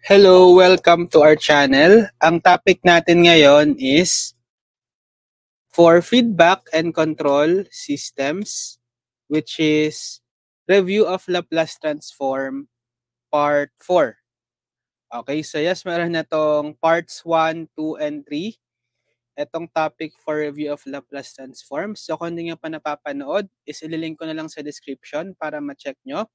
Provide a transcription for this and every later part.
Hello, welcome to our channel. Ang topic natin ngayon is for feedback and control systems, which is review of Laplace transform part 4. Okay, so yes, meron na tong parts 1, 2, and 3. Itong topic for review of Laplace transform. So kung hindi nyo pa napapanood, is ililink ko na lang sa description para ma-check nyo,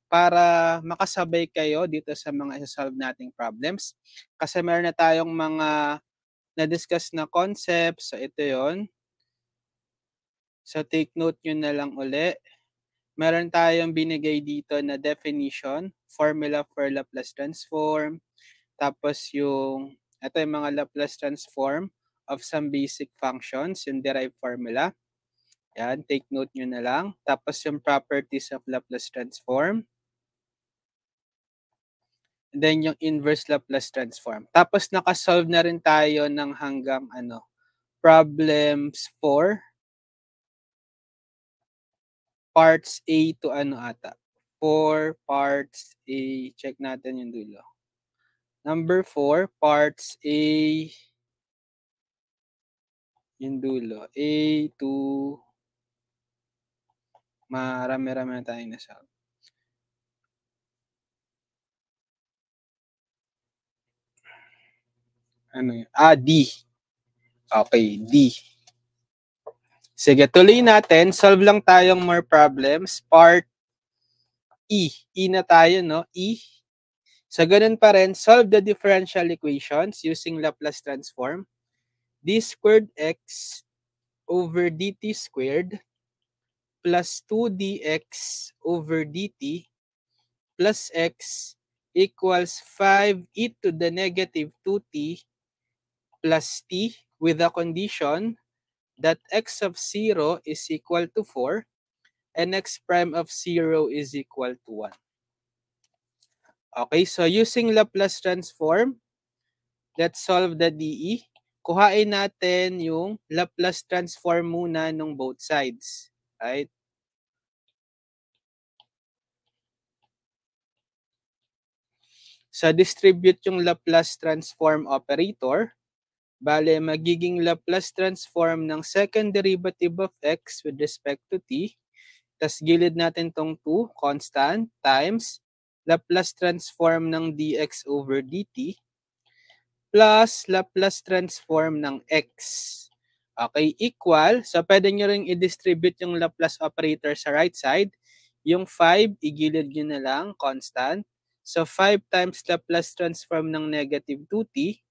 para makasabay kayo dito sa mga isa-solve nating problems. Kasi meron na tayong mga na-discuss na concepts. So ito yon. So take note nyo na lang uli. Meron tayong binigay dito na definition, formula for Laplace transform. Tapos ito yung mga Laplace transform of some basic functions, yung derived formula. Yan, take note nyo na lang. Tapos yung properties of Laplace transform. And then yung inverse Laplace transform. Tapos nakasolve na rin tayo ng hanggang problems 4. Parts A to ata. 4 parts A. Check natin yung dulo. Number 4, parts A. Yung dulo. A to marami-rami na tayong nasolve. Ano yun? D. Okay, D. Sige, tuloy natin. Solve lang tayong more problems. Part E. E na tayo, no? E. So, ganun pa rin. Solve the differential equations using Laplace transform. D squared x over dt squared plus 2dx over dt plus x equals 5e to the negative 2t plus t with the condition that x of 0 is equal to 4 and x prime of 0 is equal to 1. Okay, so using Laplace transform, let's solve the DE. Kuhain natin yung Laplace transform muna ng both sides. Right? So distribute yung Laplace transform operator. Bale, magiging Laplace transform ng second derivative of x with respect to t. Tas gilid natin tong 2, constant, times Laplace transform ng dx over dt plus Laplace transform ng x. Okay, equal. So, pwede nyo rin i-distribute yung Laplace operator sa right side. Yung 5, igilid nyo na lang, constant. So, 5 times Laplace transform ng negative 2t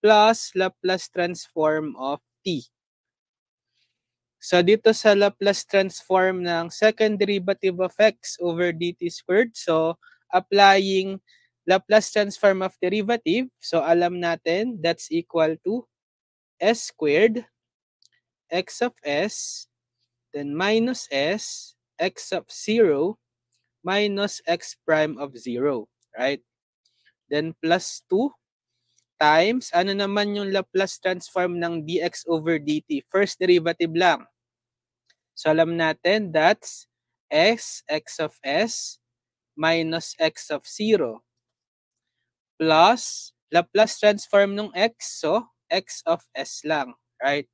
plus Laplace transform of t. So, dito sa Laplace transform ng second derivative of x over dt squared, so, applying Laplace transform of derivative, so, alam natin, that's equal to s squared, x of s, then minus s, x of 0, minus x prime of 0, right? Then, plus 2, times, ano naman yung Laplace transform ng dx over dt? First derivative lang. So, alam natin, that's x of s, minus x of 0, plus Laplace transform ng x, so x of s lang, right?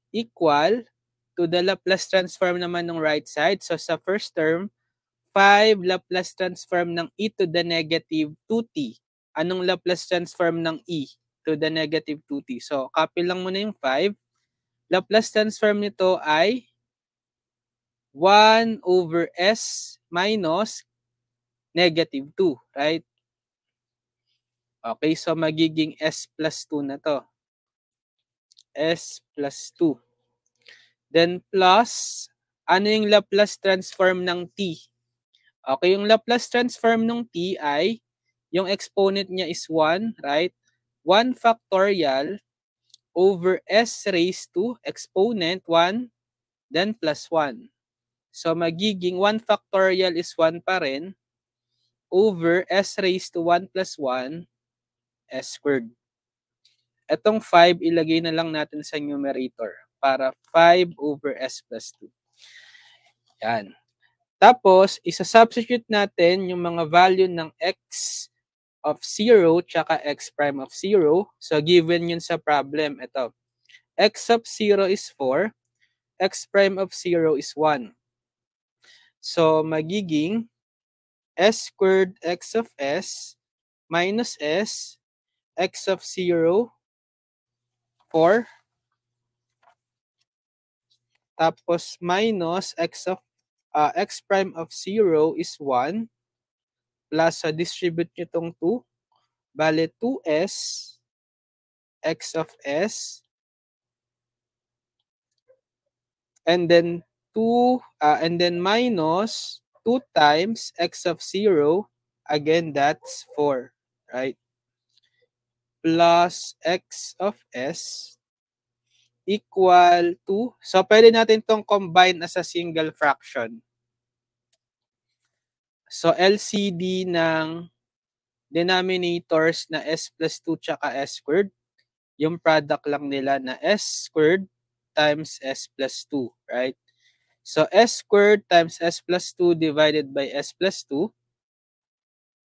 Equal to the Laplace transform naman ng right side. So, sa first term, 5 Laplace transform ng e to the negative 2t. Anong Laplace transform ng e to the negative 2t? So, copy lang muna yung 5. Laplace transform nito ay 1 over s minus negative 2, right? Okay, so magiging s plus 2 na to. S plus 2. Then plus, ano yung Laplace transform ng t? Okay, yung Laplace transform ng t ay, yung exponent niya is 1, right? 1 factorial over s raised to exponent 1, then plus 1. So magiging 1 factorial is 1 pa rin over s raised to 1 plus 1 s squared. Etong 5, ilagay na lang natin sa numerator para 5 over s plus 2. Yan. Tapos, isa-substitute natin yung mga value ng x of 0 tsaka x prime of 0. So, given yun sa problem. Ito. X of 0 is 4. X prime of 0 is 1. So, magiging s squared x of s minus s, x of 0, 4. Tapos, minus x prime of 0 is 1. Plus, distribute nyo itong 2. Bale, 2s x of s. And then, and then minus 2 times x of 0. Again, that's 4. Right? Plus x of s equal to, so pwede natin itong combine as a single fraction. So LCD ng denominators na s plus 2 tsaka s squared, yung product lang nila na s squared times s plus 2, right? So s squared times s plus 2 divided by s plus 2,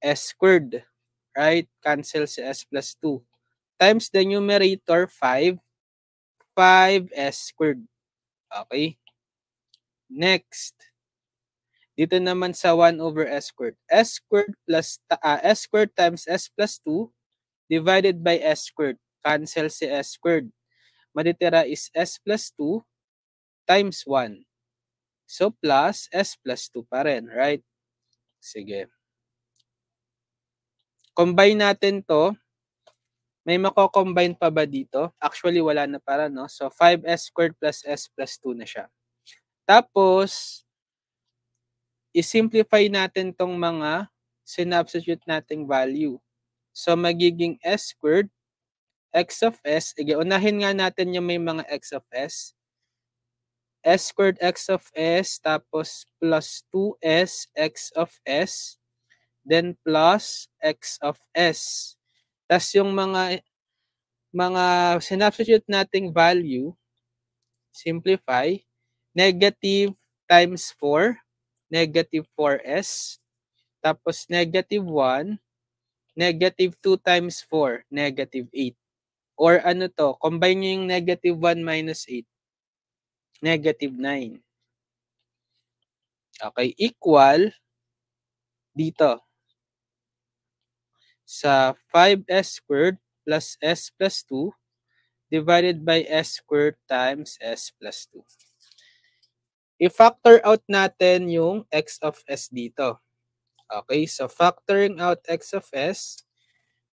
s squared, right? Cancel si s plus 2. Times the numerator 5, 5s squared. Okay? Next. Dito naman sa 1 over s squared. S squared plus s squared times s plus 2 divided by s squared. Cancel si s squared. Matitira is s plus 2 times 1. So plus s plus 2 pa rin, right? Sige. Combine natin to. May mako-combine pa ba dito? Actually, wala na para, no? So 5s squared plus s plus 2 na siya. Tapos, i-simplify natin tong mga sinubstitute nating value. So, magiging s squared, x of s, unahin nga natin yung may mga x of s. S squared x of s, tapos plus 2s x of s, then plus x of s. Tapos yung mga sinubstitute nating value, simplify, negative times 4, negative 4s, tapos negative 1, negative 2 times 4, negative 8. Or ano to, combine nyo yung negative 1 minus 8, negative 9. Okay, equal dito sa 5s squared plus s plus 2 divided by s squared times s plus 2. I-factor out natin yung x of s dito. Okay, so factoring out x of s,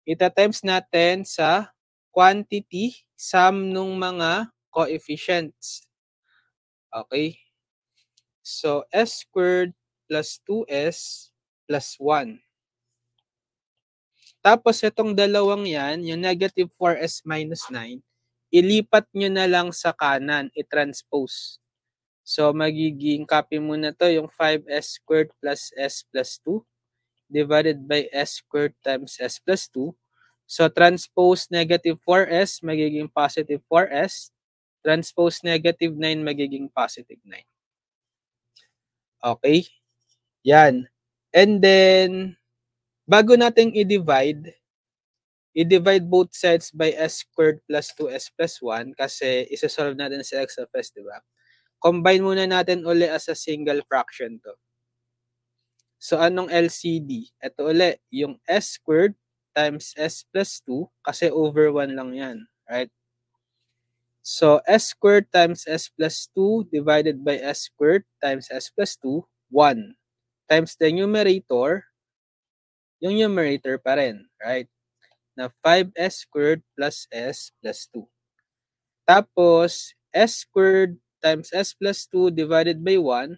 ita-times natin sa quantity sum nung mga coefficients. Okay, so s squared plus 2s plus 1. Tapos itong dalawang yan, yung negative 4s minus 9, ilipat nyo na lang sa kanan, i-transpose. So, magiging copy muna to yung 5s squared plus s plus 2 divided by s squared times s plus 2. So, transpose negative 4s, magiging positive 4s. Transpose negative 9, magiging positive 9. Okay? Yan. And then, bago nating i-divide both sides by s squared plus 2s plus 1 kasi isa-solve natin sa x of s, di ba? Combine muna natin uli as a single fraction to. So, anong LCD? Ito uli, yung s squared times s plus 2 kasi over 1 lang yan, right? So, s squared times s plus 2 divided by s squared times s plus 2, 1. Times the numerator, yung numerator pa rin, right? Na 5s squared plus s plus 2. Tapos, s squared times s plus 2 divided by 1,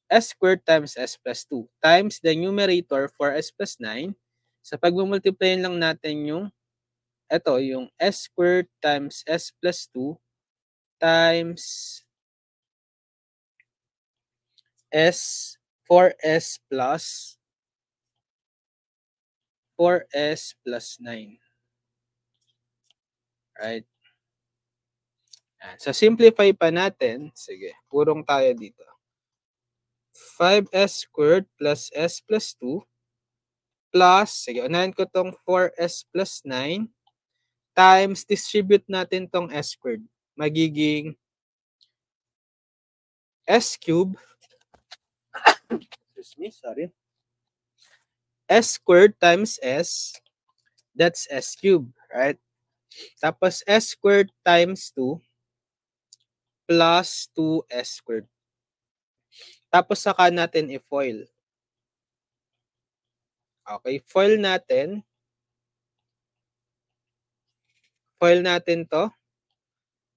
s squared times s plus 2 times the numerator for s plus 9. Sa pag-multiply lang natin yung yung s squared times s plus 2 times s 4s plus 9. Right? So, simplify pa natin. Sige, purong tayo dito. 5s squared plus s plus 2 plus, sige, unahin ko tong 4s plus 9 times, distribute natin tong s squared. Magiging s cube, excuse me, sorry, s squared times s, that's s cube, right? Tapos s squared times 2 plus 2s squared. Tapos saka natin i-foil. Okay, foil natin. Foil natin to.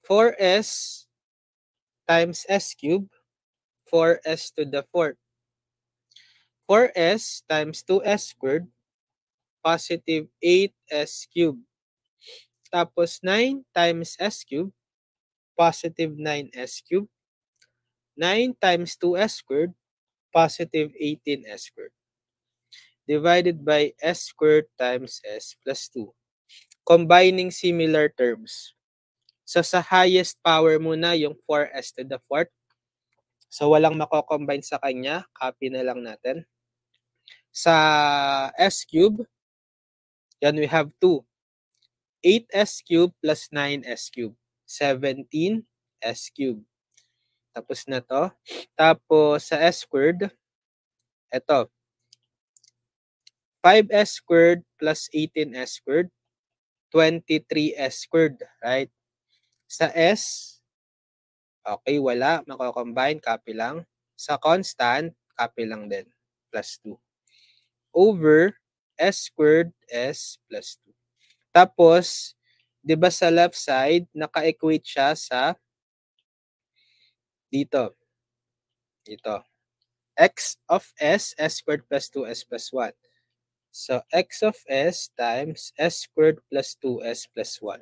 4s times s cube, 4s to the 4th. 4s times 2s squared, positive 8s cube. Tapos 9 times s cube, positive 9s cube. 9 times 2s squared, positive 18s squared. Divided by s squared times s plus 2. Combining similar terms. So sa highest power muna yung 4s to the 4th. So walang mako-combine sa kanya. Copy na lang natin. Sa s cube, yan we have 2. 8s cube plus 9s cube. 17s cube. Tapos na to. Tapos sa s squared, eto. 5s squared plus 18s squared. 23s squared, right? Sa s, okay, wala. Mako-combine, copy lang. Sa constant, copy lang din. Plus 2. Over s squared s plus 2. Tapos, di ba sa left side, naka-equate siya sa dito. Dito. X of s squared plus 2s plus 1. So, x of s times s squared plus 2s plus 1.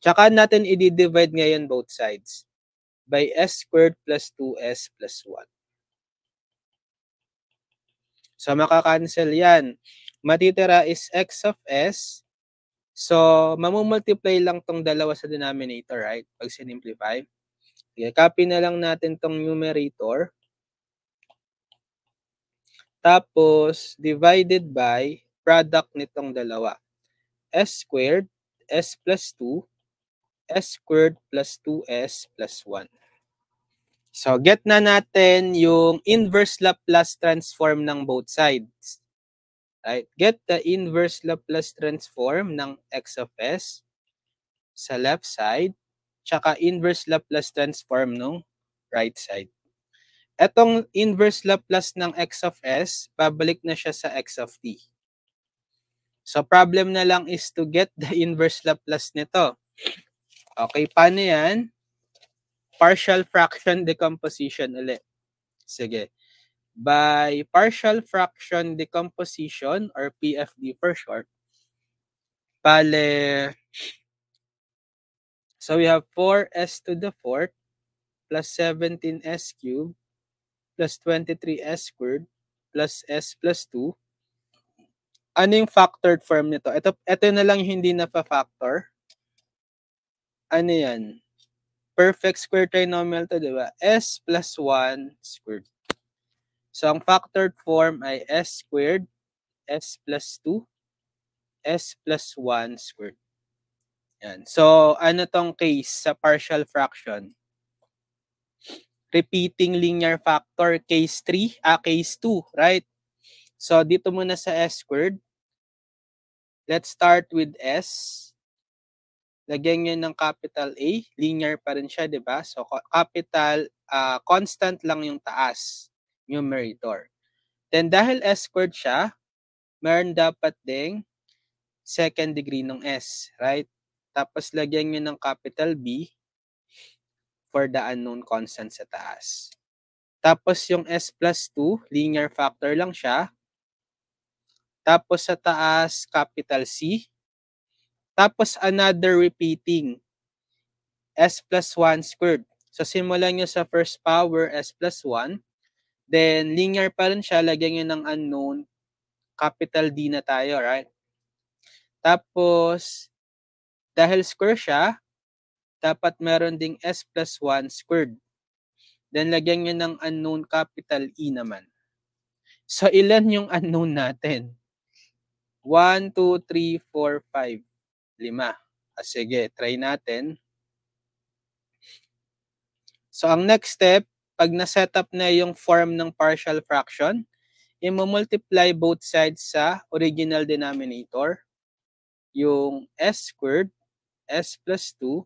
Tsaka natin i-divide ngayon both sides by s squared plus 2s plus 1. So, makakancel yan. Matitira is x of s. So, mamumultiply lang tong dalawa sa denominator, right? Pag sinimplify. Okay, copy na lang natin tong numerator. Tapos, divided by product nitong dalawa. S squared, s plus 2, s squared plus 2s plus 1. So, get na natin yung inverse Laplace transform ng both sides. Right? Get the inverse Laplace transform ng x of s sa left side, tsaka inverse Laplace transform ng right side. Etong inverse Laplace ng x of s, babalik na siya sa x of t. So, problem na lang is to get the inverse Laplace nito. Okay, paano yan? Partial fraction decomposition ulit. Sige. By partial fraction decomposition or PFD for short, bale, so we have 4s to the 4th plus 17s cubed plus 23s squared plus s plus 2. Ano yung factored form nito? Ito na lang hindi na pa-factor. Ano yan? Perfect square trinomial to, di ba? S plus 1 squared. So, ang factored form ay s squared, s plus 2, s plus 1 squared. Yan. So, ano tong case sa partial fraction? Repeating linear factor, case 3, case 2, right? So, dito muna sa s squared. Let's start with s. Lagyan nyo ng capital A. Linear pa rin siya, di ba? So, capital, constant lang yung taas, numerator. Then, dahil s squared siya, meron dapat ding second degree ng s, right? Tapos, lagyan nyo ng capital B for the unknown constant sa taas. Tapos, yung s plus 2, linear factor lang siya. Tapos, sa taas, capital C. Tapos, another repeating, s plus 1 squared. So, simulan nyo sa first power, s plus 1. Then, linear pa rin siya. Lagyan nyo ng unknown. Capital D na tayo, right? Tapos, dahil square siya, dapat meron ding s plus 1 squared. Then, lagyan nyo ng unknown capital E naman. So, ilan yung unknown natin? 1, 2, 3, 4, 5. 5. Sige, try natin. So, ang next step, pag na-set up na yung form ng partial fraction, i-multiply both sides sa original denominator, yung s squared, s plus 2,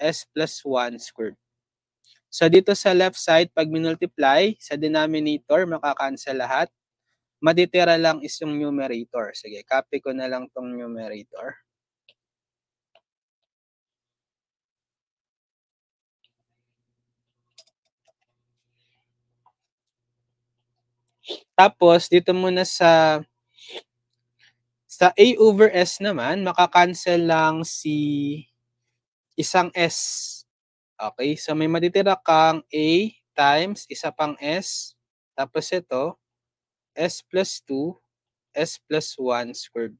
s plus 1 squared. So, dito sa left side, pag minultiply sa denominator, makakancel lahat. Matitira lang is yung numerator. Sige, copy ko na lang tong numerator. Tapos, dito muna sa A over S naman, makakancel lang si isang S. Okay, so may matitira kang A times isa pang S. Tapos ito, S plus 2, S plus 1 squared.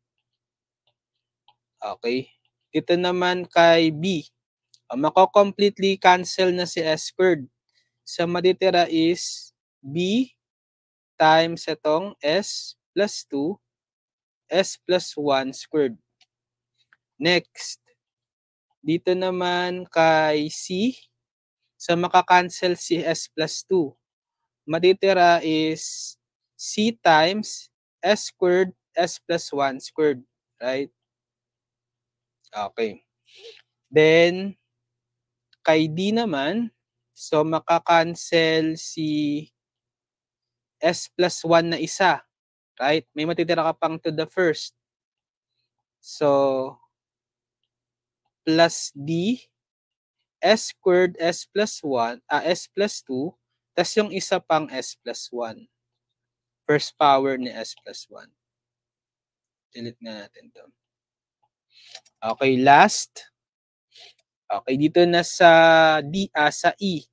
Okay. Dito naman kay B, mako-completely cancel na si S squared. So matitira is B times itong S plus 2, S plus 1 squared. Next, dito naman kay C, so makakancel si S plus 2. Matitira is C times S squared, S plus 1 squared. Right? Okay. Then, kay D naman, so makakancel si S plus 1 na isa. Right? May matitira ka pang to the first. So, plus D, S squared, S plus 1, S plus 2, tas yung isa pang S plus 1. First power ni S plus 1. Delete na natin to. Okay, last. Okay, dito na sa D, sa E.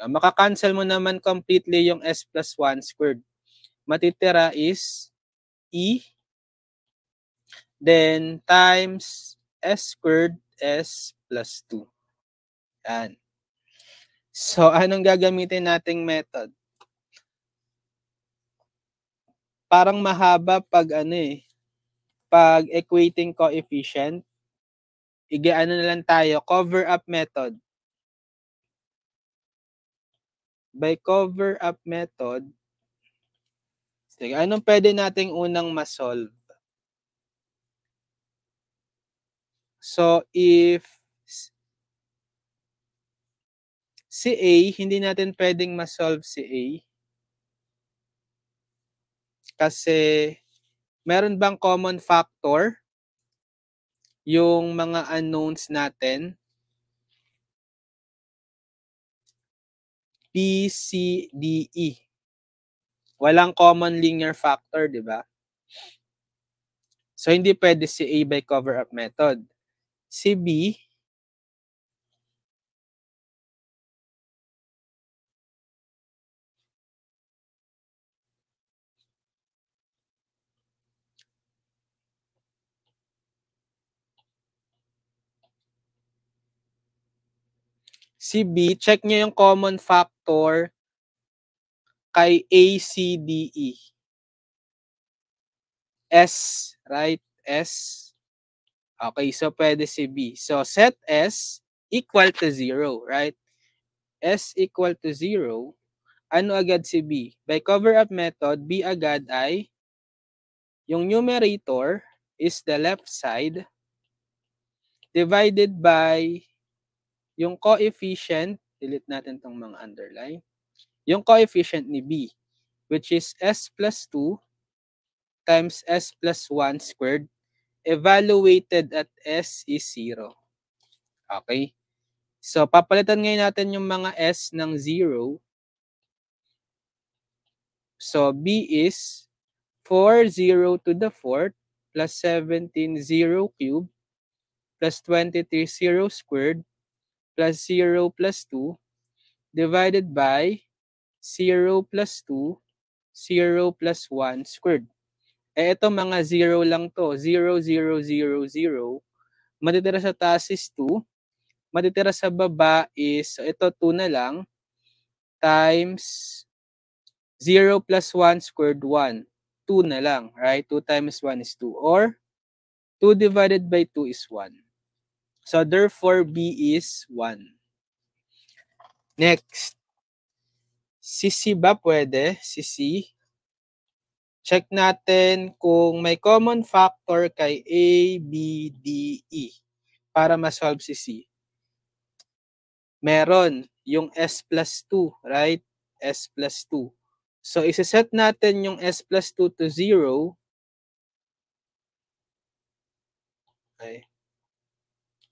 Makakancel mo naman completely yung S plus 1 squared. Matitira is E, then times S squared, S plus 2. Yan. So, anong gagamitin nating method? Parang mahaba pag pag equating coefficient. Na lang tayo, cover up method. By cover up method, sige, anong pwede nating unang ma-solve? So, if si A, hindi natin pwedeng ma-solve si A. Kasi, meron bang common factor yung mga unknowns natin? B, C, D, E. Walang common linear factor, di ba? So, hindi pwede si A by cover-up method. Si B, check nyo yung common factor kay A, C, D, E. S, right? S. Okay, so pwede si B. So, set S equal to 0, right? S equal to 0, ano agad si B? By cover-up method, B agad ay yung numerator is the left side divided by yung coefficient, delete natin tong mga underline, yung coefficient ni B, which is S plus 2 times S plus 1 squared, evaluated at S is 0. Okay? So, papalitan ngayon natin yung mga S ng 0. So, B is 4, 0 to the 4th, plus 17, 0 cubed, plus 23, 0 squared, plus 0 plus 2, divided by 0 plus 2, 0 plus 1 squared. Ito mga 0 lang to. 0, 0, 0, 0. Matitira sa taas is 2. Matitira sa baba is, so ito 2 na lang. times 0 plus 1 squared 1. 2 na lang, right? 2 times 1 is 2. Or 2 divided by 2 is 1. So therefore, B is 1. Next. Si C ba pwede? Si C. Check natin kung may common factor kay A, B, D, E para ma-solve si C. Meron yung S plus 2, right? S plus 2. So, isa-set natin yung S plus 2 to 0. Okay.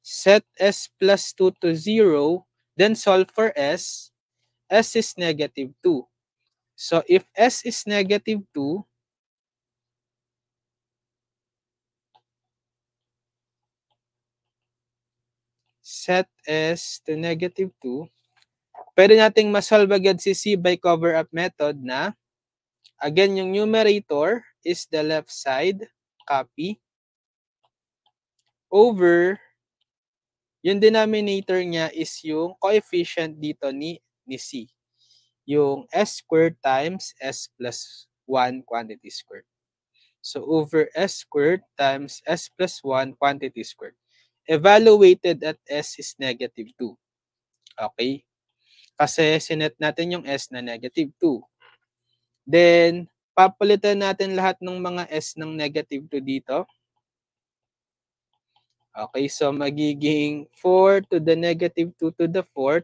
Set S plus 2 to 0, then solve for S. S is negative 2. So, if S is negative 2, set S to negative 2, pwede nating masolve agad si C by cover-up method na, again, yung numerator is the left side, copy, over, yung denominator niya is yung coefficient dito ni C. Yung S squared times S plus 1 quantity squared. So, over S squared times S plus 1 quantity squared. Evaluated at S is negative 2. Okay? Kasi sinet natin yung S na negative 2. Then, papalitan natin lahat ng mga S ng negative 2 dito. Okay, so magiging 4 to the negative 2 to the 4th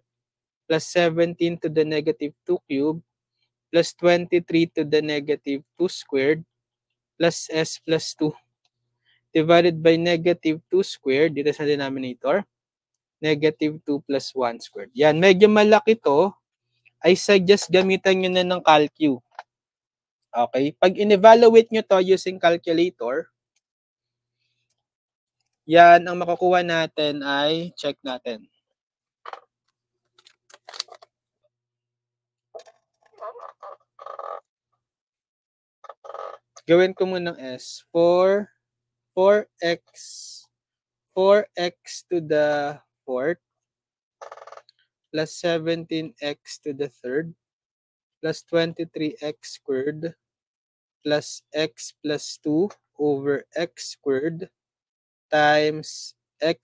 plus 17 to the negative 2 cubed plus 23 to the negative 2 squared plus S plus 2 divided by negative 2 squared dito sa denominator, negative 2 plus 1 squared. Yan, medyo malaki to. I suggest gamitan nyo na ng calcu. Okay, pag in-evaluate nyo to using calculator, yan, ang makukuha natin ay, check natin. Gawin ko muna ng S. 4x to the 4th plus 17x to the 3rd plus 23x squared plus x plus 2 over x squared times x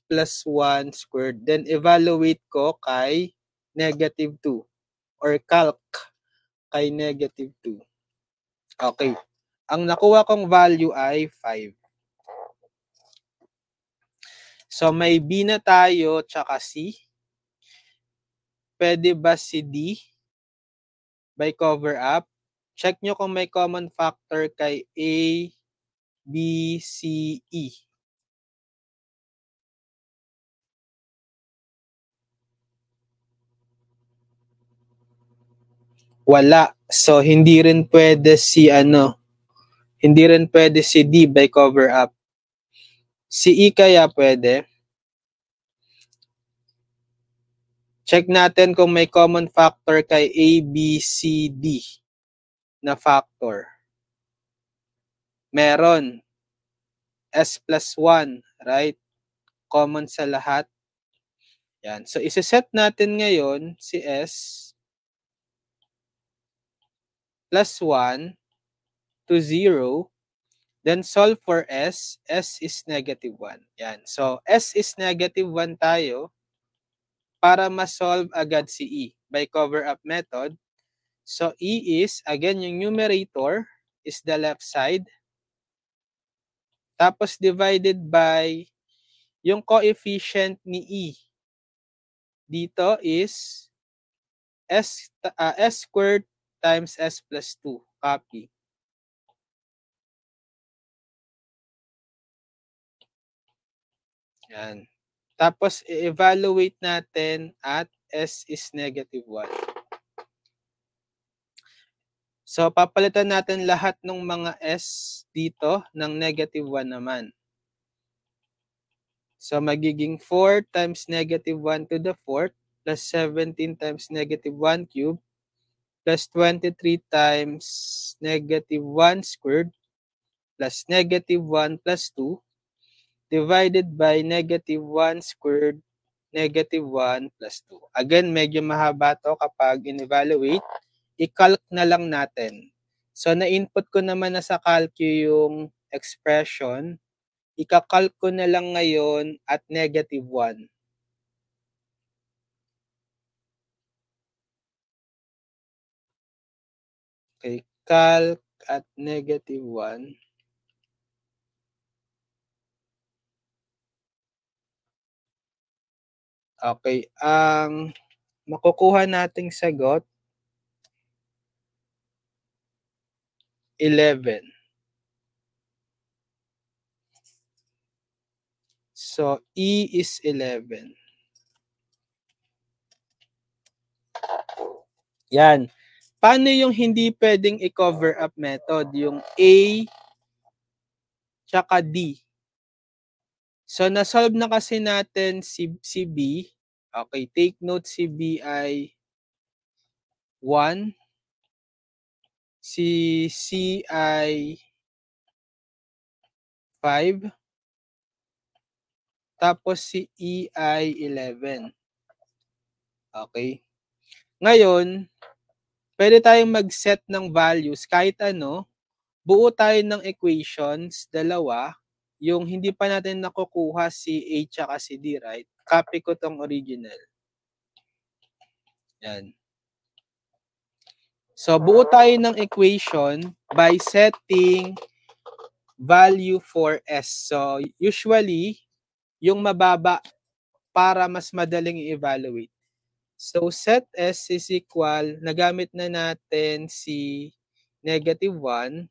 plus 1 squared. Then, evaluate ko kay negative 2 or calc kay negative 2. Okay. Ang nakuha kong value ay 5. So, may B na tayo tsaka C. Pwede ba si D by cover up? Check nyo kung may common factor kay A, B, C, E. Wala. So, hindi rin pwede si hindi rin pwede si D by cover up. Si E kaya pwede. Check natin kung may common factor kay A, B, C, D na factor. Meron. S plus 1, right? Common sa lahat. Yan. So, isa-set natin ngayon si S plus 1 to 0. Then, solve for S. S is negative 1. Yan. So, S is negative 1 tayo para ma-solve agad si E by cover-up method. So, E is, again, yung numerator is the left side. Tapos, divided by yung coefficient ni E. Dito is S squared times S plus 2. Copy. Yan. Tapos, i-evaluate natin at S is negative 1. So, papalitan natin lahat ng mga S dito ng negative 1 naman. So, magiging 4 times negative 1 to the 4th plus 17 times negative 1 cubed plus 23 times negative 1 squared plus negative 1 plus 2 divided by negative 1 squared negative 1 plus 2. Again, medyo mahaba to kapag in-evaluate. I-calc na lang natin. So, na-input ko naman na sa calcu yung expression. Ika-calc ko na lang ngayon at negative 1. Okay, calc at negative 1. Okay, ang makukuha nating sagot, 11. So, E is 11. Yan. Paano yung hindi pwedeng i-cover up method? Yung A tsaka D. So, na-solve na kasi natin si B. Okay, take note si B ay 1. Si C ay 5. Tapos si E ay 11. Okay. Ngayon, pwede tayong mag-set ng values kahit ano. Buo tayo ng equations, dalawa. Yung hindi pa natin nakukuha si A tsaka si D, right? Copy ko tong original. Yan. So, buo tayo ng equation by setting value for S. So, usually, yung mababa para mas madaling i-evaluate. So, set S is equal, nagamit na natin si negative 1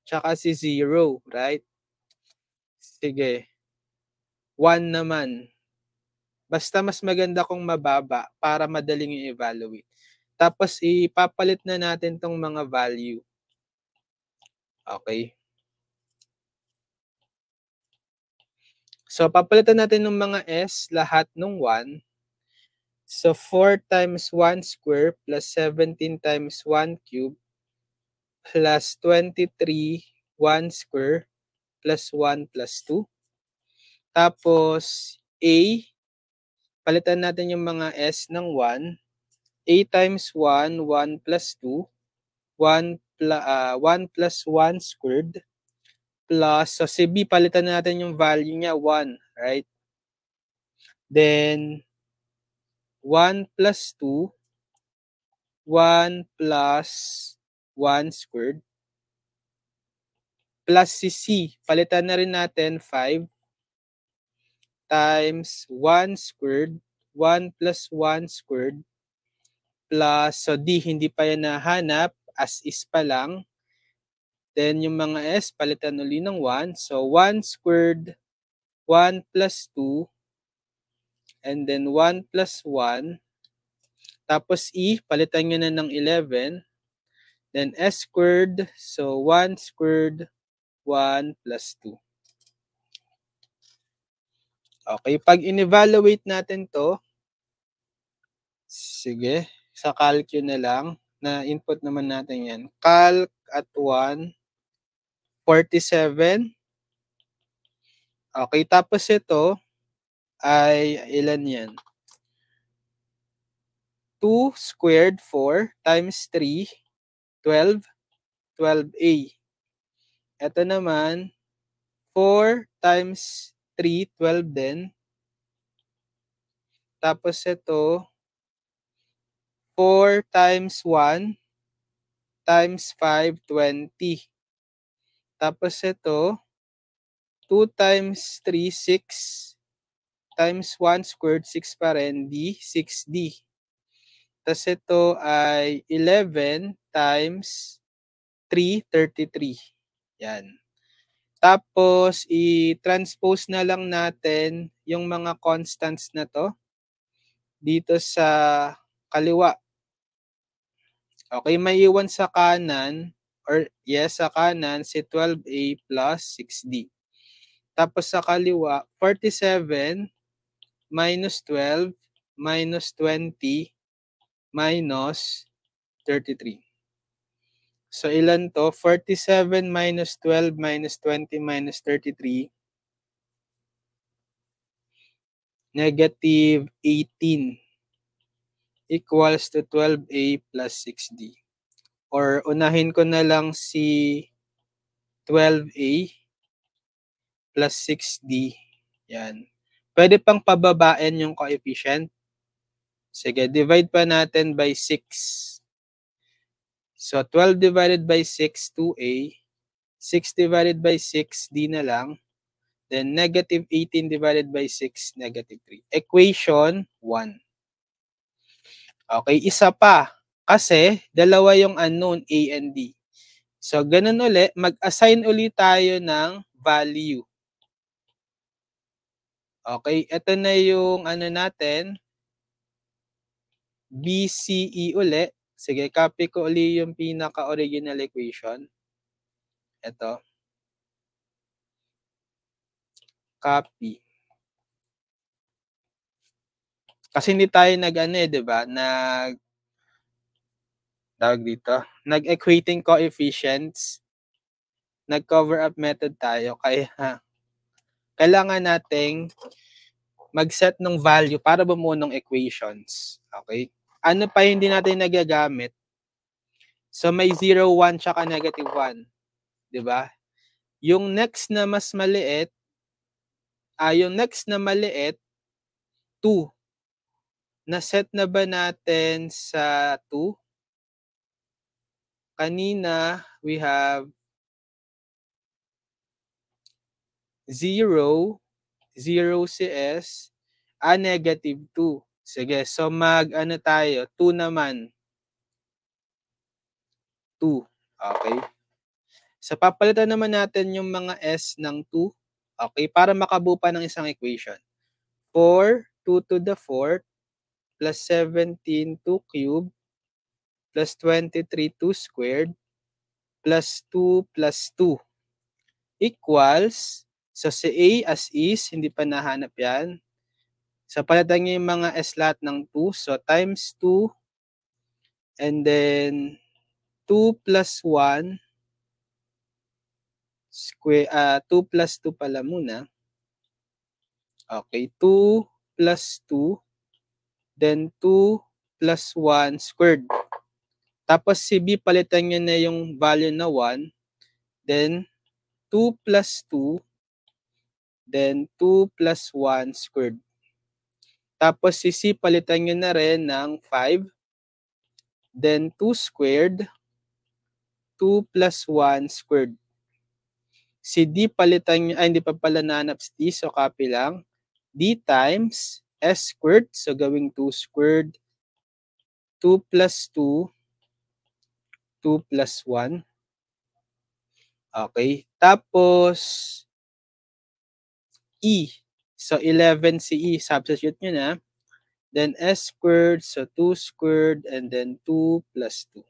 tsaka si 0, right? Sige. 1 naman. Basta mas maganda kung mababa para madaling i-evaluate. Tapos ipapalit na natin tong mga value. Okay. So papalitan natin ng mga S lahat ng 1. So 4 times 1 square plus 17 times 1 cube plus 23 1 square plus 1 plus 2. Tapos A, palitan natin yung mga S ng 1. A times 1, 1 plus 2, 1 plus 1 squared, plus, so si B, palitan natin yung value niya, 1, right? Then, 1 plus 2, 1 plus 1 squared, plus si C, palitan na rin natin 5, times 1 squared, 1 plus 1 squared, plus, so D, hindi pa yan nahanap, as is pa lang. Then, yung mga S, palitan uli ng 1. So, 1 squared, 1 plus 2, and then 1 plus 1. Tapos E, palitan nyo na ng 11. Then S squared, so 1 squared, 1 plus 2. Okay, pag in-evaluate natin to, sige, sa calcu na lang, na input naman natin yan. Calc at 1, 47. Okay, tapos ito ay ilan yan? 2 squared 4 times 3, 12, 12a. Ito naman, 4 times 3, 12 din. Tapos ito, 4 times 1 times 5, 20. Tapos ito, 2 times 3, 6. Times 1 squared, 6 pa rin, D, 6D. Tapos ito ay 11 times 3, 33. Yan. Tapos, i-transpose na lang natin yung mga constants na to dito sa kaliwa. Okay, may iwan sa kanan, or yes, sa kanan, si 12a plus 6d. Tapos sa kaliwa, 47 minus 12 minus 20 minus 33. So, ilan to? 47 minus 12 minus 20 minus 33. negative 18 equals to 12a plus 6d. Or unahin ko na lang si 12a plus 6d. Yan. Pwede pang pababain yung coefficient. Sige, divide pa natin by 6. So, 12 divided by 6, 2a. 6 divided by 6, d na lang. Then, negative 18 divided by 6, negative 3. Equation 1. Okay, isa pa. Kasi, dalawa yung unknown, a and d. So, ganun ulit, mag-assign ulit tayo ng value. Okay, ito na yung ano natin, BCE ulit. Sige, copy ko ulit yung pinaka-original equation. Ito. Copy. Kasi hindi tayo di ba? Tawag dito, nag-equating coefficients. Nag-cover up method tayo. Kaya, kailangan nating mag-set ng value para bumuo ng equations. Okay? Ano pa hindi natin nagagamit? So, may 0, 1, tsaka negative 1. Diba? Yung next na mas maliit, yung next na maliit, 2. Na-set na ba natin sa 2? Kanina, we have 0, 0 CS, negative 2. Sige, so mag-ano tayo? 2 naman. 2. Okay. So, papalitan naman natin yung mga S ng 2. Okay, para makabuo pa ng isang equation. 4, 2 to the 4th, plus 17, 2 cubed, plus 23, 2 squared, plus 2 plus 2. Equals, so si A as is, hindi pa nahanap yan. So, palitan nyo yung mga S lahat ng 2. So, times 2, and then 2 plus 1, square, 2 plus 2 pala muna. Okay, 2 plus 2, then 2 plus 1 squared. Tapos si B, palitan nyo na yung value na 1, then 2 plus 2, then 2 plus 1 squared. Tapos si C, palitan nyo na rin ng 5, then 2 squared, 2 plus 1 squared. Si D, palitan nyo, hindi pa pala nahanap si D, so copy lang. D times S squared, so gawing 2 squared, 2 plus 2, 2 plus 1. Okay. Tapos, E. So, 11 si E. Substitute nyo na. Then, S squared, so 2 squared, and then 2 plus 2.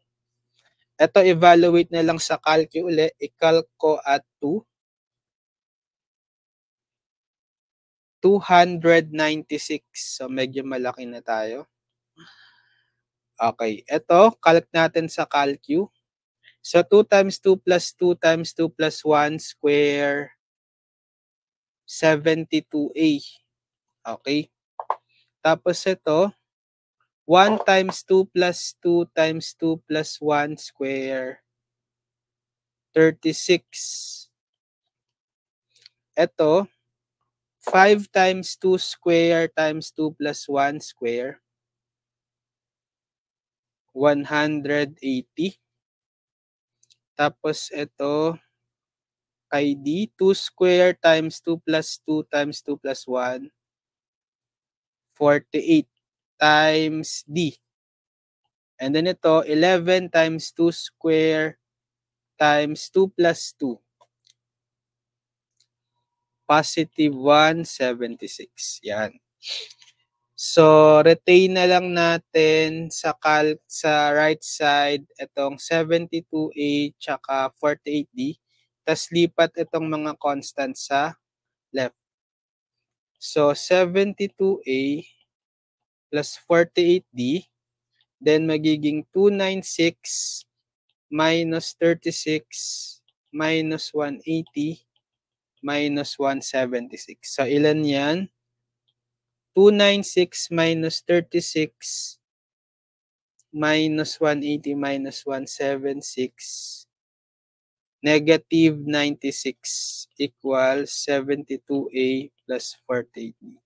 Ito, evaluate na lang sa calcu ulit. I-calc ko at 2. 296. So, medyo malaki na tayo. Okay. Ito, calc natin sa calcu. So, 2 times 2 plus 2 times 2 plus 1 square, 72a. Okay. Tapos ito, 1 times 2 plus 2 times 2 plus 1 square, 36. Ito, 5 times 2 square times 2 plus 1 square, 180. Tapos ito, kay D, 2 square times 2 plus 2 times 2 plus 1, 48 times D. And then ito, 11 times 2 square times 2 plus 2. Positive 176. Yan. So, retain na lang natin sa right side itong 72A tsaka 48D. Tapos lipat itong mga constant sa left. So, 72A plus 48D. Then, magiging 296 minus 36 minus 180 minus 176. So, ilan yan? 296 minus 36 minus 180 minus 176 negative 96 equals 72A plus 48D.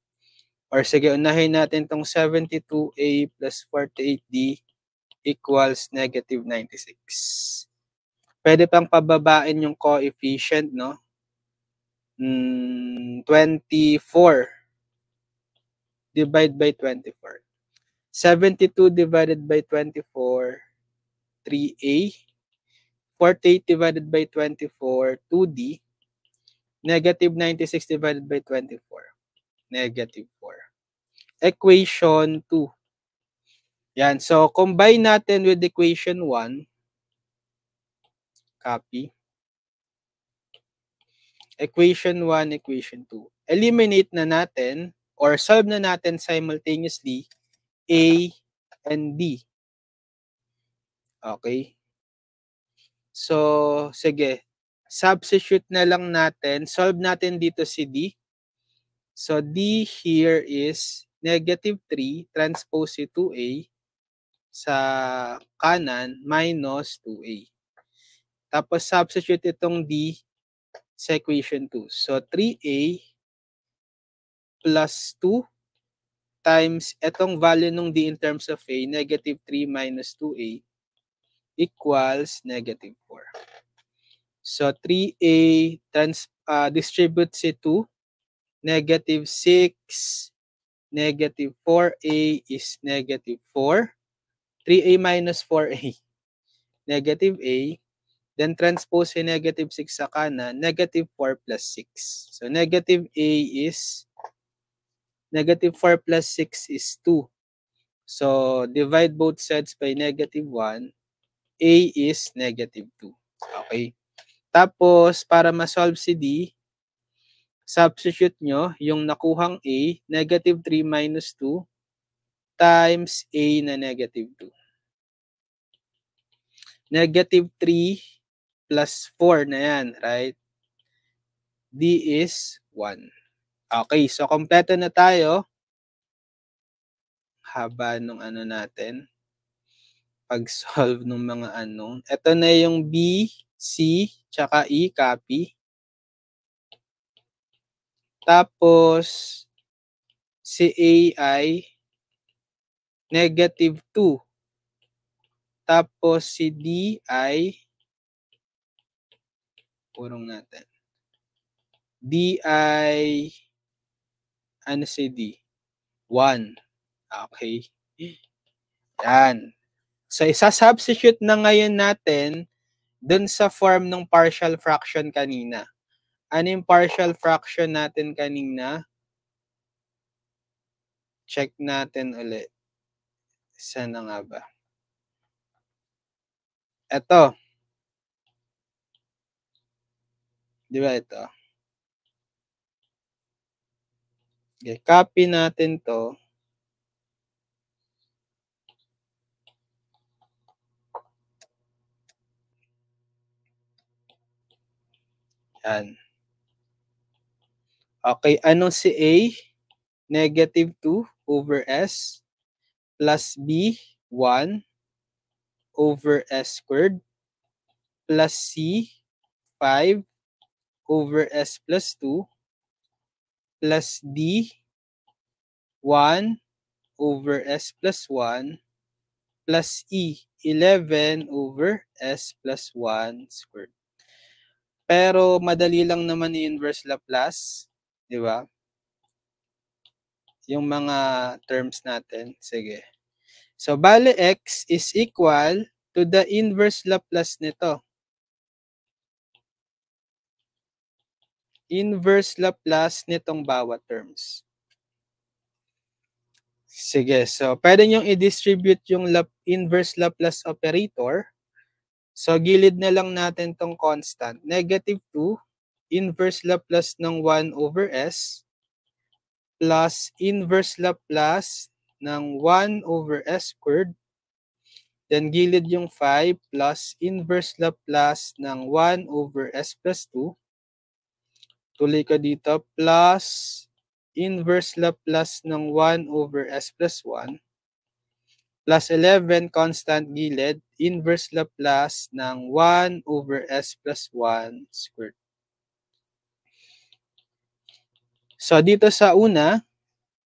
Or sige, unahin natin tong 72A plus 48D equals negative 96. Pwede pang pababain yung coefficient, no? 24 divide by 24. 72 divided by 24, 3A. 48 divided by 24, 2D. Negative 96 divided by 24, negative 4. Equation 2. Yan. So, combine natin with equation 1. Copy. Equation 1, equation 2. Eliminate na natin or solve na natin simultaneously A and D. Okay. So, sige. Substitute na lang natin. Solve natin dito si D. So, D here is negative 3 transpose si 2A sa kanan minus 2A. Tapos, substitute itong D sa equation 2. So, 3A plus 2 times itong value ng D in terms of A, negative 3 minus 2A equals negative 4. So, 3A distribute si 2, negative 6, negative 4A is negative 4. 3A minus 4A, negative A. Then transpose si negative 6 sa kanan, negative 4 plus 6. So, negative A is, negative 4 plus 6 is 2. So, divide both sides by negative 1. A is negative 2. Okay. Tapos, para ma-solve si D, substitute nyo yung nakuhang A, negative 3 minus 2, times A na negative 2. Negative 3 plus 4 na yan, right? D is 1. Okay, so kompleto na tayo. Haba nung ano natin. Pag-solve ng mga ano. Ito na yung B, C, tsaka E, copy. Tapos, si A ay negative 2. Tapos, si D ay, purong natin. D ay, ano si D? 1. Okay. Yan. So, isa-substitute na ngayon natin dun sa form ng partial fraction kanina. Ano yung partial fraction natin kanina? Check natin ulit. Saan na nga ba? Ito. Di ba ito? Okay, copy natin to. Yan. Okay, anong si A? Negative 2 over S plus B, 1 over S squared plus C, 5 over S plus 2 plus D, 1 over S plus 1 plus E, 11 over S plus 1 squared. Pero madali lang naman yung inverse Laplace, di ba? Yung mga terms natin. Sige. So, bale X is equal to the inverse Laplace nito. Inverse Laplace nitong bawat terms. Sige. So, pwede nyo i-distribute yung inverse Laplace operator. So, gilid na lang natin tong constant. Negative 2, inverse Laplace ng 1 over S, plus inverse Laplace ng 1 over S squared. Then, gilid yung 5 plus inverse Laplace ng 1 over S plus 2. Tuloy ko dito, plus inverse Laplace ng 1 over s plus 1 plus 11 constant gilid, inverse Laplace ng 1 over s plus 1 squared. So, dito sa una,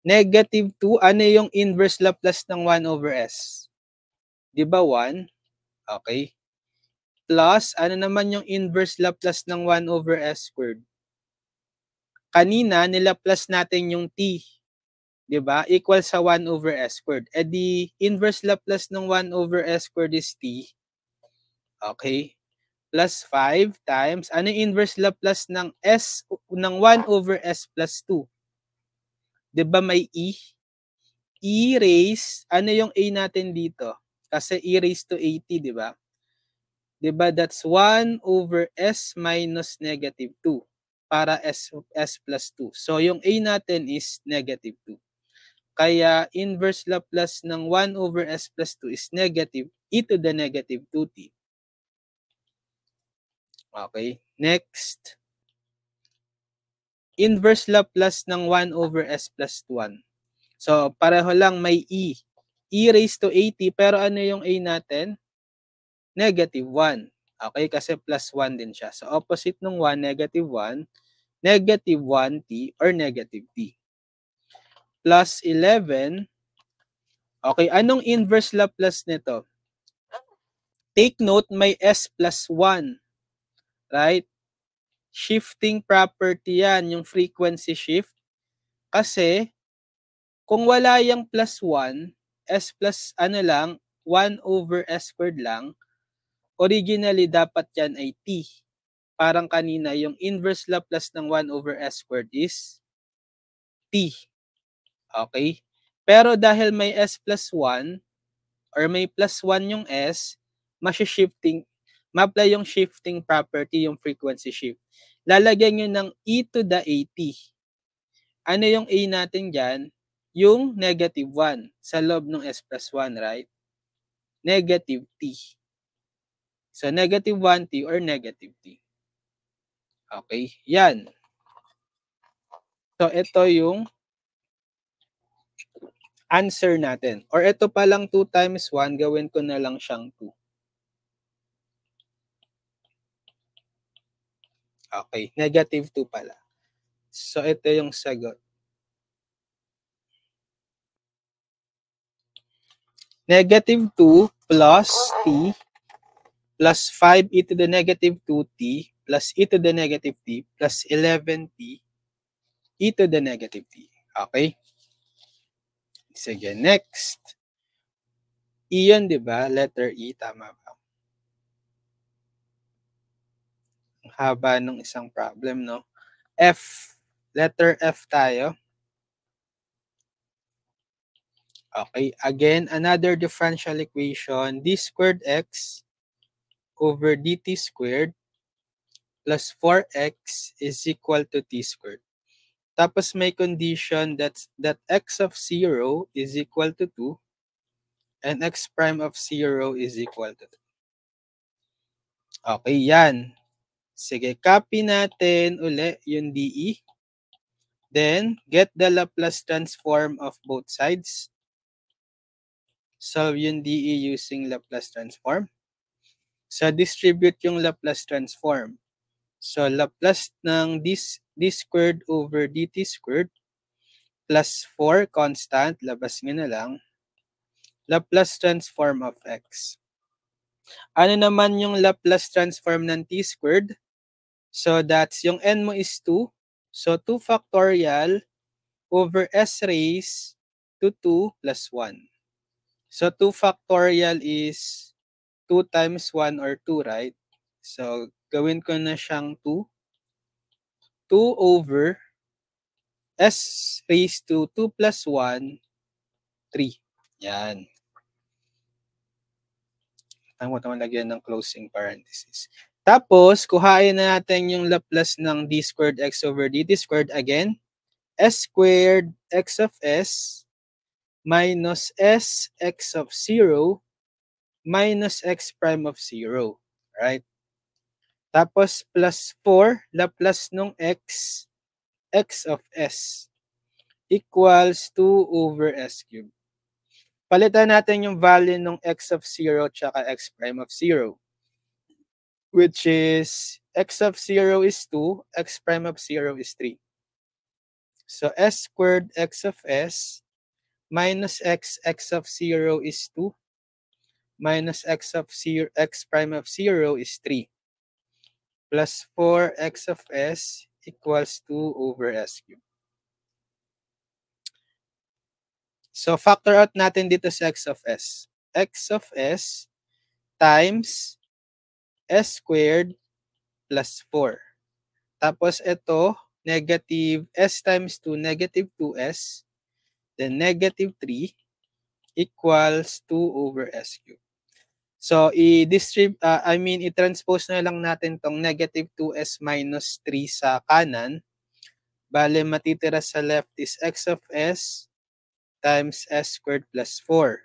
negative 2, ano yung inverse Laplace ng 1 over s? Di ba 1? Okay. Plus, ano naman yung inverse Laplace ng 1 over s squared? Kanina, nilaplace natin yung t. Di ba? Equal sa 1 over s squared. Eh di, inverse Laplace ng 1 over s squared is t. Okay. Plus 5 times, ano yung inverse Laplace ng s, ng 1 over s plus 2? Di ba may e? E raised, ano yung a natin dito? Kasi e raised to 80, di ba? Di ba that's 1 over s minus negative 2 para s plus 2. So yung a natin is negative 2. Kaya inverse Laplace ng 1 over s plus 2 is negative e to the negative 2t. Okay, next. Inverse Laplace ng 1 over s plus 1. So, pareho lang may e. E raised to 80, pero ano yung a natin? Negative 1. Okay, kasi plus 1 din siya. So, opposite ng 1, negative 1, negative 1t or negative t. Plus 11. Okay, anong inverse Laplace nito? Take note, may s plus 1. Right? Shifting property yan, yung frequency shift. Kasi, kung wala yung plus 1, s plus ano lang, 1 over s squared lang, originally dapat yan ay t. Parang kanina, yung inverse Laplace ng 1 over s squared is t. Okay? Pero dahil may s plus 1, or may plus 1 yung s, ma-apply yung shifting property, yung frequency shift. Lalagyan nyo ng e to the at. Ano yung a natin dyan? Yung negative 1 sa loob ng s plus 1, right? Negative t. So, negative 1t or negative t. Okay, yan. So, ito yung answer natin. Or ito pa lang 2 times 1, gawin ko na lang siyang 2. Okay, negative 2 pala. So, ito yung sagot. Negative 2 plus t plus 5 e to the negative 2t plus e to the negative t plus 11t e to the negative t. Okay? Sige, next. E yun, di ba? Letter E, tama ba? Ang haba ng isang problem, no? F. Letter F tayo. Okay, again, another differential equation, d squared x over dt squared plus 4x is equal to t squared. Tapos may condition that x of 0 is equal to 2 and x prime of 0 is equal to 2. Okay, yan. Sige, copy natin uli yung DE. Then, get the Laplace transform of both sides. Solve yung DE using Laplace transform. So, distribute yung Laplace transform. So, Laplace ng d squared over dt squared plus 4 constant, labas nga na lang, Laplace transform of x. Ano naman yung Laplace transform ng t squared? So, that's yung n mo is 2. So, 2 factorial over s raised to 2 plus 1. So, 2 factorial is 2 times 1 or 2, right? So, gawin ko na siyang 2. 2 over s raised to 2 plus 1, 3. Yan. Tama naman lagyan ng closing parenthesis. Tapos, kuhain na natin yung Laplace ng d squared x over dt squared again. S squared x of s minus s x of 0 minus x prime of 0. Right? Tapos, plus 4, Laplace ng x, x of s. equals 2 over S cubed. Palitan natin yung value ng x of 0 tsaka x prime of 0. Which is x of 0 is 2, x prime of 0 is 3. So s squared x of s minus x of 0 is 2 minus x prime of 0 is 3 plus 4x of s equals 2 over s cubed. So factor out natin dito sa x of s. X of s times s squared plus 4. Tapos ito, negative s times 2, negative 2s. Then negative 3 equals 2 over s cubed. So, i-transpose na lang natin tong negative 2s minus 3 sa kanan. Bale, matitira sa left is x of s times s squared plus 4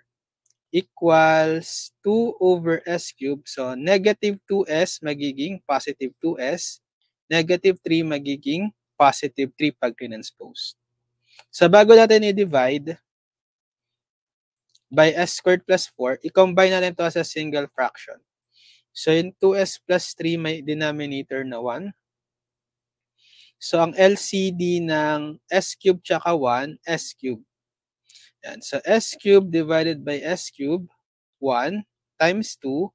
equals 2 over s cubed. So, negative 2s magiging positive 2s. Negative 3 magiging positive 3 pag transpose. So, bago natin i-divide by s squared plus 4, i-combine natin ito as a single fraction. So, yung 2s plus 3 may denominator na 1. So, ang LCD ng s cubed tsaka 1, s cubed. Yan. So, s cubed divided by s cubed, 1 times 2.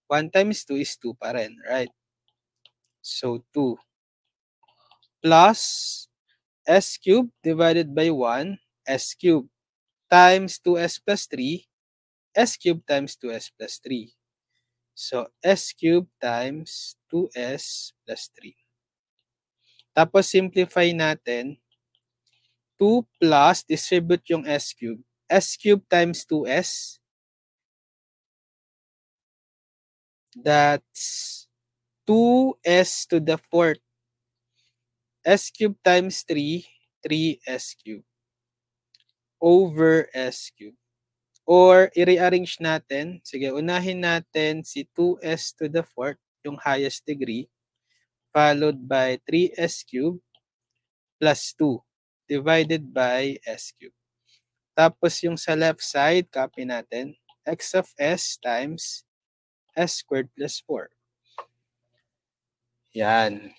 1 times 2 is 2 pa rin, right? So, 2 plus s cubed divided by 1, s cubed times 2s plus 3, s cubed times 2s plus 3. So, s cubed times 2s plus 3. Tapos, simplify natin. 2 plus, distribute yung s cubed. S cubed times 2s. That's 2s to the 4th. S cubed times 3, 3s cubed. Over s cubed. Or, i-rearrange natin. Sige, unahin natin si 2s to the 4th, yung highest degree, followed by 3s cubed plus 2 divided by s cubed. Tapos yung sa left side, copy natin, x of s times s squared plus 4. Yan.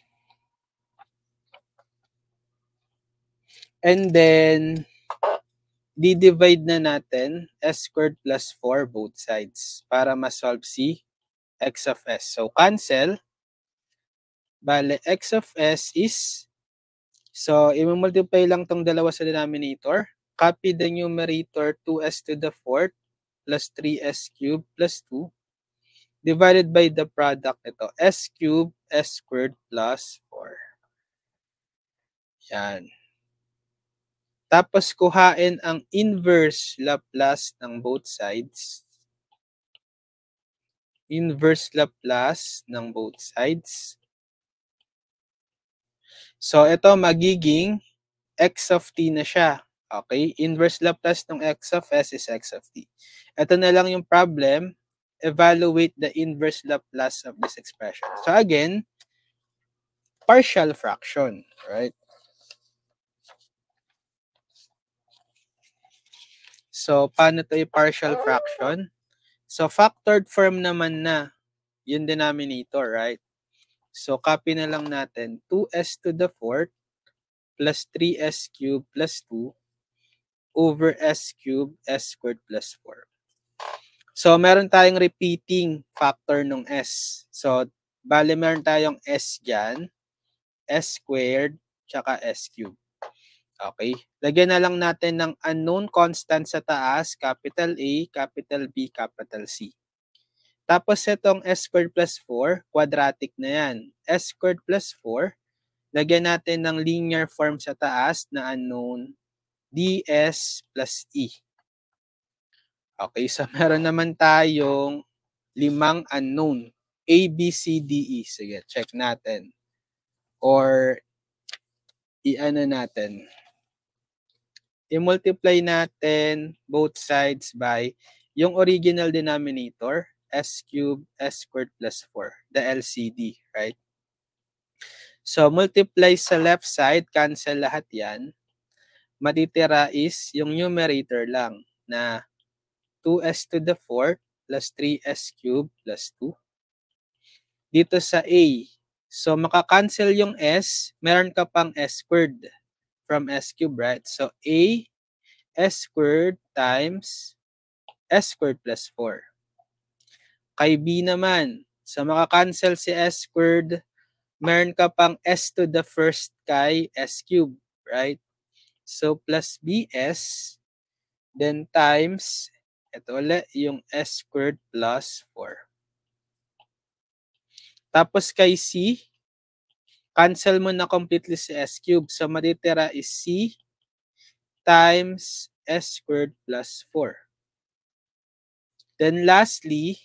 And then, di-divide na natin s squared plus 4 both sides para ma-solve si x of s. So, cancel. Bale, x of s is, so, i-multiply lang tong dalawa sa denominator. Copy the numerator, 2s to the 4th plus 3s cubed plus 2 divided by the product nito, s cubed, s squared plus 4. Yan. Tapos, kuhain ang inverse Laplace ng both sides. Inverse Laplace ng both sides. So, ito magiging x of t na siya. Okay? Inverse Laplace ng x of s is x of t. Ito na lang yung problem. Evaluate the inverse Laplace of this expression. So, again, partial fraction, right? So, paano ito i-partial fraction? So, factored form naman na yung denominator, right? So, copy na lang natin 2s to the 4th plus 3s cubed plus 2 over s cubed, s squared plus 4. So, meron tayong repeating factor ng s. So, bale meron tayong s dyan, s squared, tsaka s cubed. Okay? Lagyan na lang natin ng unknown constant sa taas, capital A, capital B, capital C. Tapos itong s squared plus 4, quadratic na yan. S squared plus 4, lagyan natin ng linear form sa taas na unknown ds plus e. Okay, so meron naman tayong 5 unknown. A, B, C, D, E. Sige, check natin. Or, i-ano natin. I-multiply natin both sides by yung original denominator, s cubed, s squared plus 4, the LCD, right? So, multiply sa left side, cancel lahat yan. matitira is yung numerator lang na 2s to the 4th plus 3s cubed plus 2. Dito sa a, so makakancel yung s, meron ka pang s squared from s cubed, right? So a s squared times s squared plus 4. Kay b naman, so makakancel si s squared, meron ka pang s to the first kay s cubed, right? So plus bs, then times, ito ulit, yung s squared plus 4. Tapos kay c, cancel mo na completely si s cubed. So matitira is c times s squared plus 4. Then lastly,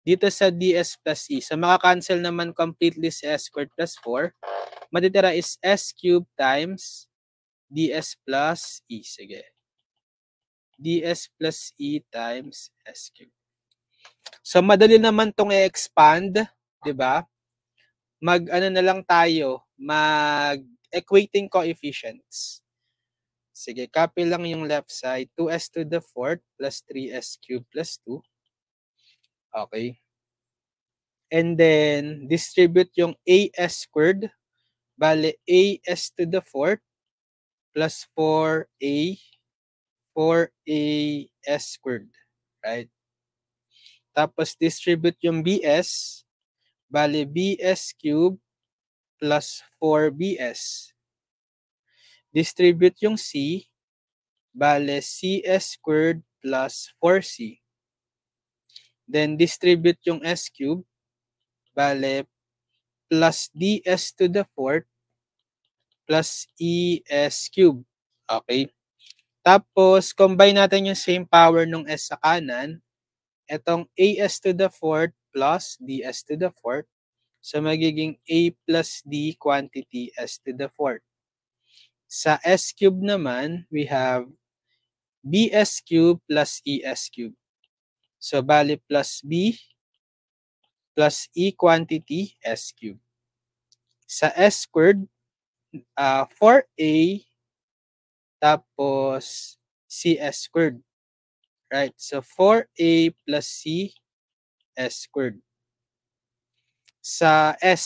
dito sa ds plus e, so makakancel naman completely si s squared plus 4. Matitira is s cubed times ds plus e. Sige. ds plus e times s cubed. So madali naman tong i-expand, 'di ba? Mag-ano na lang tayo, mag-equating coefficients. Sige, copy lang yung left side. 2s to the 4th plus 3s cubed plus 2. Okay. And then, distribute yung as squared. Bale, as to the 4th plus 4as squared. Right? Tapos, distribute yung bs. Bale, bs cubed plus 4bs. Distribute yung c. Bale, cs squared plus 4c. Then, distribute yung s cubed. Bale, plus ds to the 4th plus es cubed. Okay? Tapos, combine natin yung same power ng s sa kanan. Itong as to the 4th plus ds to the 4th. So, magiging a plus d quantity s to the 4th. Sa s cubed naman, we have bs cubed plus es cubed. So, bali plus b plus e quantity s cubed. Sa s squared, 4a tapos cs squared. Right? So, 4a plus c s squared. Sa s,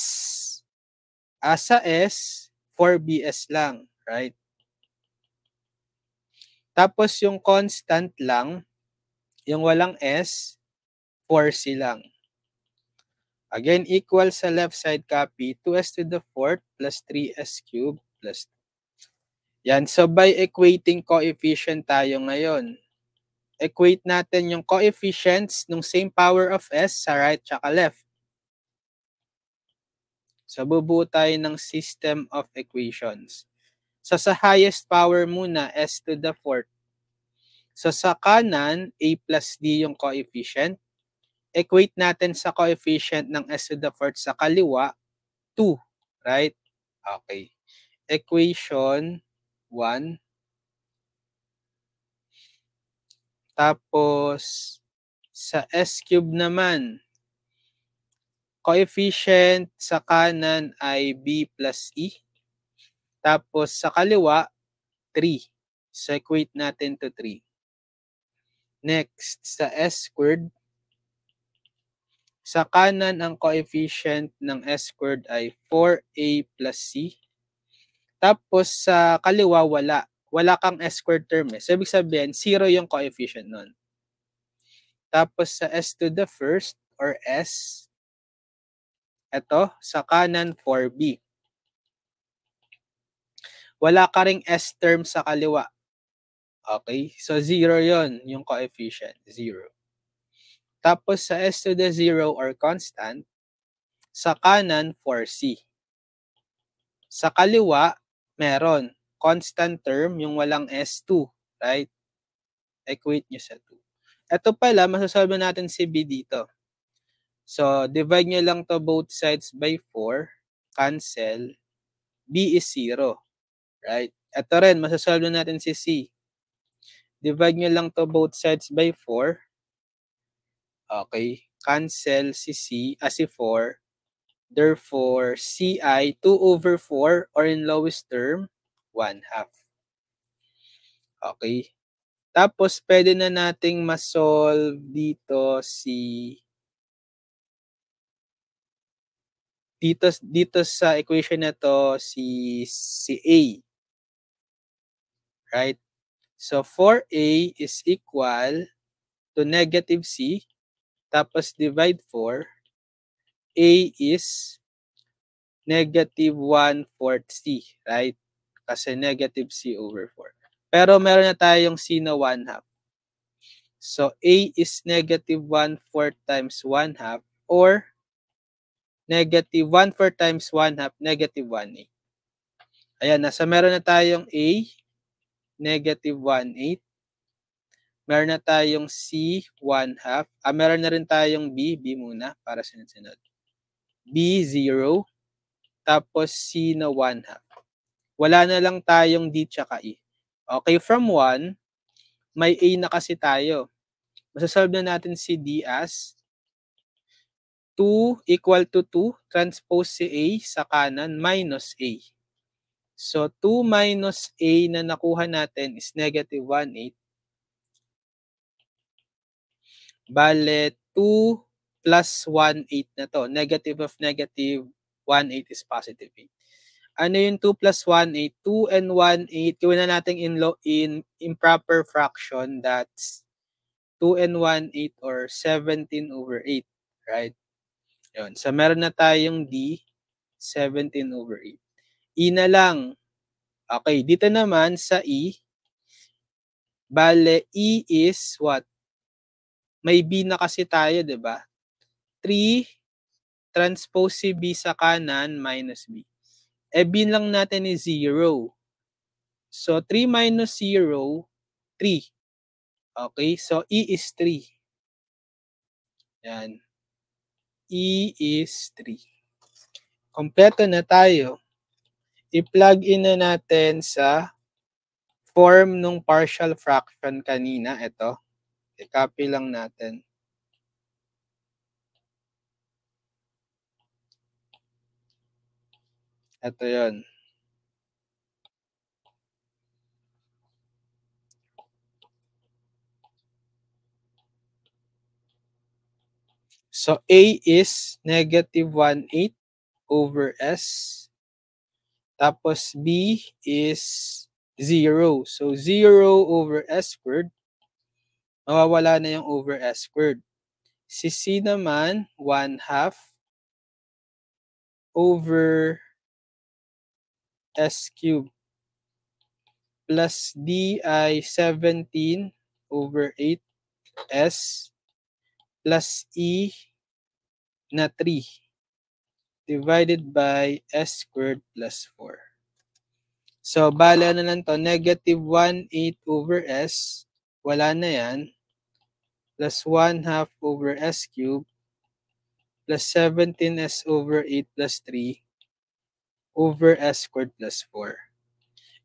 4bs lang. Right? Tapos, yung constant lang, yung walang s, 4c lang. Again, equal sa left side copy, 2s to the 4th plus 3s cubed plus 2. Yan. So, by equating coefficient tayo ngayon. Equate natin yung coefficients ng same power of s sa right tsaka left. So, bubuo tayo ng system of equations. So, sa highest power muna, s to the 4th. So, sa kanan, a plus d yung coefficient. Equate natin sa coefficient ng s to the 4th sa kaliwa, 2. Right? Okay. Equation 1. Tapos, sa s cube naman, coefficient sa kanan ay b plus e. Tapos, sa kaliwa, 3. So, equate natin to 3. Next, sa s squared, sa kanan ang coefficient ng s squared ay 4a plus c. Tapos, sa kaliwa, wala. Wala kang s squared term eh. So, ibig sabihin, 0 yung coefficient nun. Tapos, sa s to the first or s, ito, sa kanan, 4b. Wala ka ring s term sa kaliwa. Okay? So, 0 yon yung coefficient. 0. Tapos, sa s to the 0 or constant, sa kanan, 4c. Sa kaliwa, meron. Constant term, yung walang s2. Right? Equate nyo sa 2. Ito pala, masasolve natin si b dito. So, divide nyo lang to both sides by 4. Cancel. B is 0. Right? Ito rin, masasolve natin si c. Divide nyo lang to both sides by 4. Okay. Cancel si c, si 4. Therefore, ci 2 over 4 or in lowest term, 1/2. Okay? Tapos, pwede na nating ma-solve dito dito sa equation na to si A. Right? So, 4A is equal to negative C. Tapos, divide 4. A is negative 1/4 C. Right? Kasi negative C over 4. Pero meron na tayong C na 1/2. So, A is negative 1/4 times 1/2 or negative 1/4 times 1/2, negative 1/8. Ayan, meron na tayong A, negative 1/8. Meron na tayong C, 1/2. Meron na rin tayong B muna para sunod-sunod. B, 0. Tapos C na 1/2. Wala na lang tayong D tsaka E. Okay, from 1, may A na kasi tayo. Masasolve na natin si D as 2 equal to 2, transpose si A sa kanan minus A. So, 2 minus A na nakuha natin is negative 1/8. Bale, 2 plus 1/8 na to. Negative of negative 1/8 is positive 8. Ano yung 2 plus 1/8? 2 and 1/8. Gawin na natin in improper fraction. That's 2 and 1/8 or 17 over 8. Right? Yun. So, meron na tayong D, 17 over 8. E na lang. Okay, dito naman sa E, bale, E is what? May B na kasi tayo, di ba? 3 transpose si B sa kanan minus B. B lang natin is 0. So, 3 minus 0, 3. Okay, so E is 3. Yan. E is 3. Kompleto na tayo. I-plug in na natin sa form nung partial fraction kanina. Ito. I-copy lang natin. Ito yun. So, A is negative 1/8 over S. Tapos, B is 0. So, 0 over S squared. Mawawala na yung over S squared. Si C naman, 1/2 over S cubed. Plus D ay 17 over 8S plus E na 3 divided by S squared plus 4. So, bala na lang to, negative 1/8 over S, wala na yan, plus 1/2 over S cubed, plus 17S over 8 plus 3 over S squared plus 4.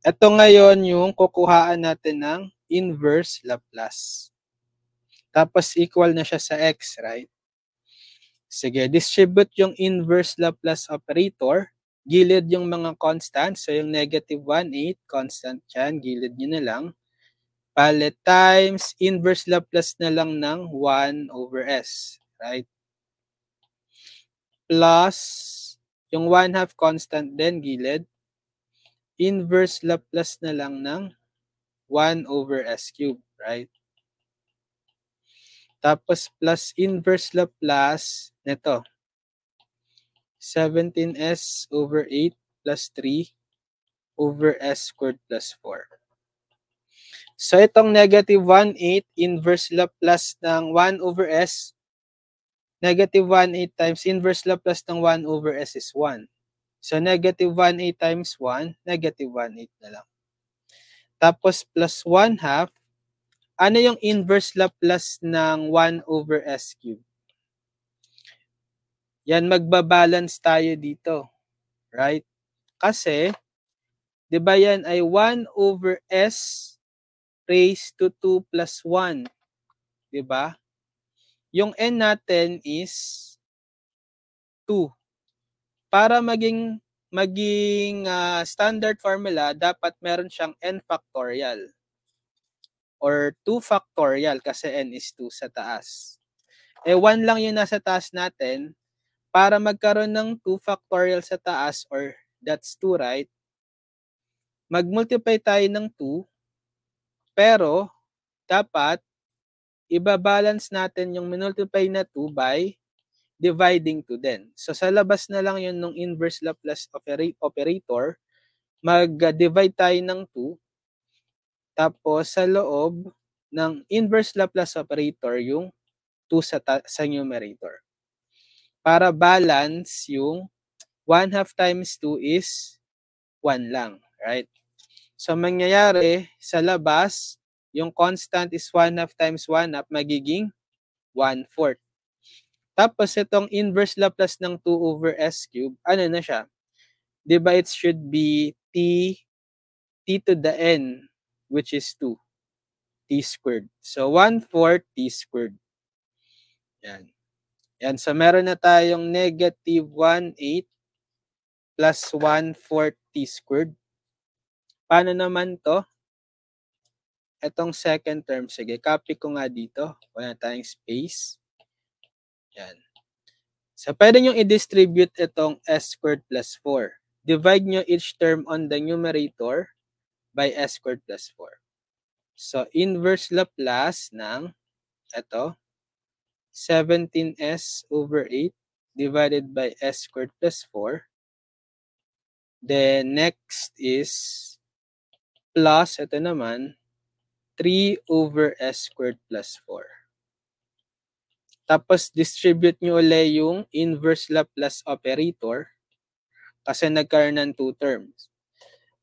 Ito ngayon yung kukuhaan natin ng inverse Laplace. Tapos equal na siya sa X, right? Sige, distribute yung inverse Laplace operator. Gilid yung mga constant. So, yung negative 1/8, constant yan. Gilid nyo na lang. Bale, times inverse Laplace na lang ng 1 over S. Right? Plus, yung 1/2 constant din, gilid. Inverse Laplace na lang ng 1 over S cubed. Right? Tapos, plus inverse Laplace nito. 17S over 8 plus 3 over S squared plus 4. So, itong negative 1/8 inverse Laplace ng 1 over S, negative 1/8 times inverse Laplace ng 1 over S is 1. So, negative 1/8 times 1, negative 1/8 na lang. Tapos, plus 1/2. Ano yung inverse Laplace ng 1 over S cubed? Yan, magbabalance tayo dito. Right? Kasi, di ba yan ay 1 over S raised to 2 plus 1. Di ba? Yung N natin is 2. Para maging maging standard formula, dapat meron siyang n factorial or 2 factorial kasi n is 2 sa taas. 1 lang yung nasa taas natin. Para magkaroon ng 2 factorial sa taas, or that's 2, right? Mag-multiply tayo ng 2, pero dapat ibabalance natin yung minultiply na 2 by dividing 2 din. So sa labas na lang yun ng inverse Laplace operator, mag-divide tayo ng 2, tapos sa loob ng inverse Laplace operator yung 2 sa numerator. Para balance yung 1/2 times 2 is 1 lang, right? So mangyayari sa labas, yung constant is 1/2 times 1/2, magiging 1/4. Tapos itong inverse Laplace ng 2 over s cube, ano na siya? Diba it should be t to the n, which is 2, t squared. So 1/4 t squared. Yan. Yan. So meron na tayong negative 1/8 plus 1/4 t squared. Paano naman to? Itong second term, sige, copy ko nga dito. Wala tayong space. Yan. So, pwede nyo i-distribute itong s squared plus 4. Divide nyo each term on the numerator by s squared plus 4. So, inverse Laplace ng ito, 17s over 8 divided by s squared plus 4. Then, next is plus, ito naman, 3 over s squared plus 4. Tapos, distribute nyo ulit yung inverse Laplace operator kasi nagkaroon ng 2 terms.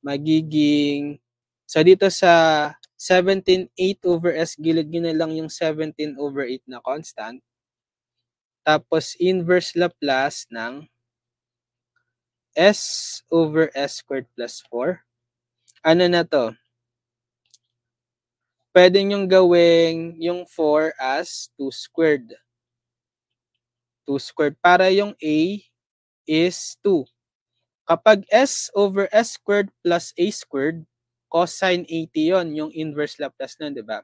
Magiging, so dito sa 17, 8 over s, gilid nyo na lang yung 17 over 8 na constant. Tapos, inverse Laplace ng s over s squared plus 4. Ano na to? Pwede nyong gawing yung 4 as 2 squared. 2 squared. Para yung a is 2. Kapag s over s squared plus a squared, cosine 80 yon, yung inverse Laplace nun, di ba?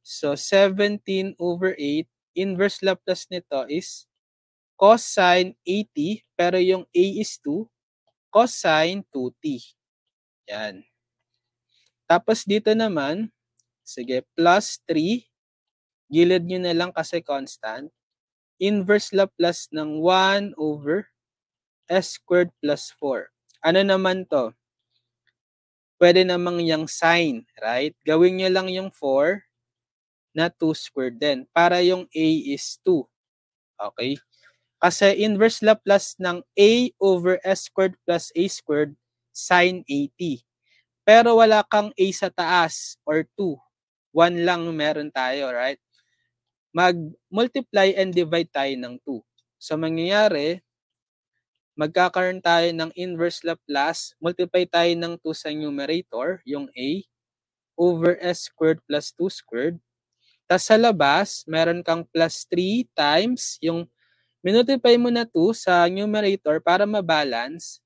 So, 17 over 8, inverse Laplace nito is cosine 80, pero yung a is 2, cosine 2t. Yan. Tapos dito naman, sige, plus 3, gilid nyo na lang kasi constant, inverse Laplace ng 1 over s squared plus 4. Ano naman to? Pwede namang yung sign, right? Gawin nyo lang yung 4 na 2 squared din para yung a is 2. Okay? Kasi inverse Laplace ng a over s squared plus a squared, sin 80. Pero wala kang a sa taas or 2. 1 lang meron tayo, right? Mag-multiply and divide tayo ng 2. So, mangyayari, magkakaroon tayo ng inverse Laplace, multiply tayo ng 2 sa numerator, yung a, over s squared plus 2 squared. Tapos sa labas, meron kang plus 3 times, yung minultiply mo na 2 sa numerator para mabalance,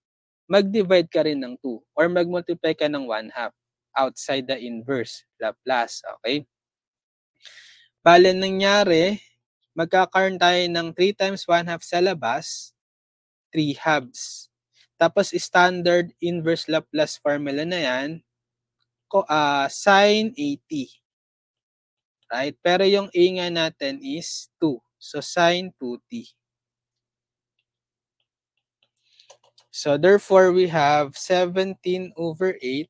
mag-divide ka rin ng 2 or mag-multiply ka ng 1/2 outside the inverse Laplace. Okay? Bale, nangyari, magkakaroon tayo ng 3 times 1/2 sa labas, 3 halves. Tapos, standard inverse Laplace formula na yan, sin 80. Right? Pero yung a nga natin is 2. So, sin 2t. So, therefore, we have 17 over 8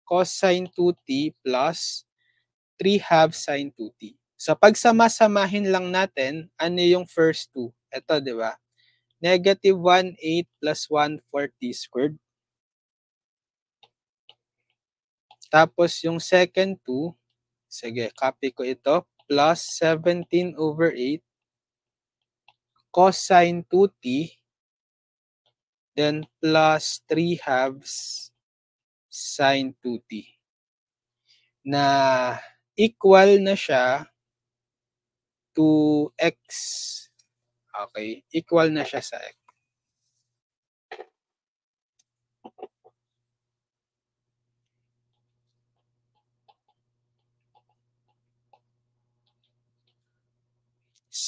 cosine 2t plus 3 halves sin 2t. So, pag sama-samahin lang natin, ano yung first 2? Ito, di ba? Negative 1/8 plus 1/4 t squared. Tapos, yung second 2, sige, copy ko ito, plus 17 over 8 cosine 2t, then plus 3 halves sin 2t. Na equal na siya to x. Okay, equal na siya sa x.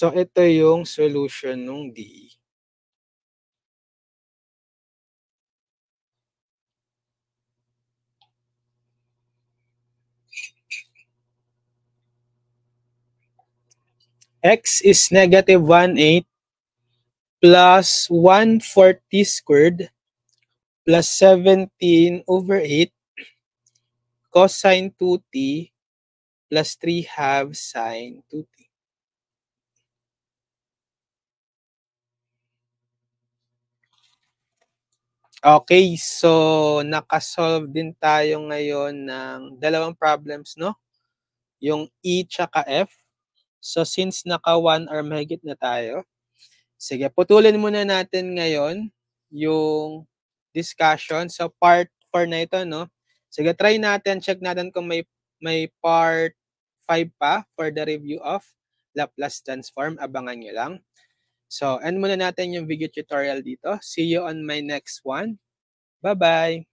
So, ito yung solution ng D. X is negative 1/8 plus 1/40 squared plus 17/8 cosine 2t plus 3/2 sine 2t. Okay, so nakasolve din tayo ngayon ng dalawang problems, no? Yung E tsaka F. So since naka 1 or mahigit na tayo, sige, putulin muna natin ngayon yung discussion. So part 4 na ito, no? Sige, try natin, check natin kung may part 5 pa for the review of Laplace transform. Abangan nyo lang. So, end muna natin yung video tutorial dito. See you on my next one. Bye-bye!